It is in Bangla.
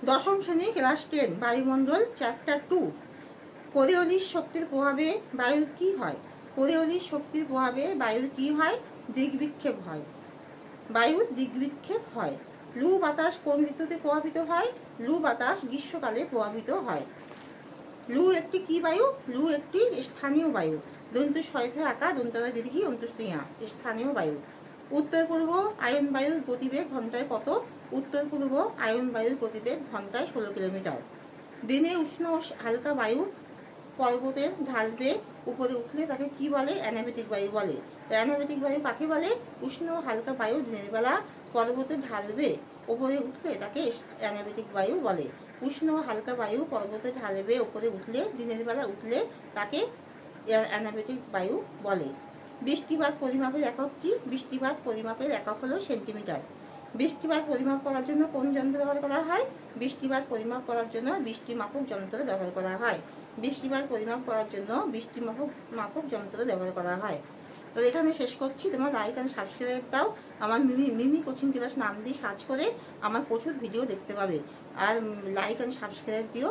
দশম শ্রেণী ক্লাস 10 বায়ুমণ্ডল চ্যাপ্টার 2। কোরিওলিস শক্তির প্রভাবে বায়ুর কি হয়? কোরিওলিস শক্তির প্রভাবে বায়ুর কি হয়? দিগ্বিক্ষেপ হয়। বায়ুর দিগ্বিক্ষেপ হয়। লু বাতাস কোন ঋতুতে প্রভাবিত হয়? লু বাতাস গ্রীষ্মকালে প্রভাবিত হয়। লু একটি কি বায়ু? লু একটি স্থানীয় বায়ু। দন্ত শয়থে আঁকা দন্তরা দীর্ঘি অন্ত্যেষ্টিয়া স্থানীয় বায়ু। উত্তর পূর্ব আয়ন বায়ুর গতিবেগ ঘন্টায় কত? উত্তর পূর্ব আয়ন বায়ুর গতিবেগ ঘন্টায় 16 কিলোমিটার। দিনে উষ্ণ ও হালকা বায়ু পর্বতের ঢাল বেয়ে উপরে উঠলে তাকে কি বলে? অ্যানাবেটিক বায়ু বলে। অ্যানাবেটিক বায়ু কাকে বলে? উষ্ণ ও হালকা বায়ু দিনের বেলা পর্বতের ঢাল বেয়ে উপরে উঠলে তাকে অ্যানাবেটিক বায়ু বলে। উষ্ণ ও হালকা বায়ু পর্বতের ঢাল বেয়ে উপরে উঠলে দিনের বেলা উঠলে তাকে অ্যানাবেটিক বায়ু বলে। বৃষ্টিপাত পরিমাপের একক কি? বৃষ্টিপাত পরিমাপের একক হলো সেন্টিমিটার। বৃষ্টিপাত পরিমাপ করার জন্য কোন যন্ত্র ব্যবহার করা হয়? বৃষ্টিপাত পরিমাপ করার জন্য বৃষ্টিমাপক যন্ত্র ব্যবহার করা হয়। বৃষ্টিপাত পরিমাপ করার জন্য বৃষ্টিমাপক যন্ত্র ব্যবহার করা হয়। তো এখানে শেষ করছি। তোমার লাইক এন্ড সাবস্ক্রাইব দাও। আমার মিমি কোচিং ক্লাস নাম দিয়ে সার্চ করে আমার প্রচুর ভিডিও দেখতে পাবে। আর লাইক এন্ড সাবস্ক্রাইব দিও।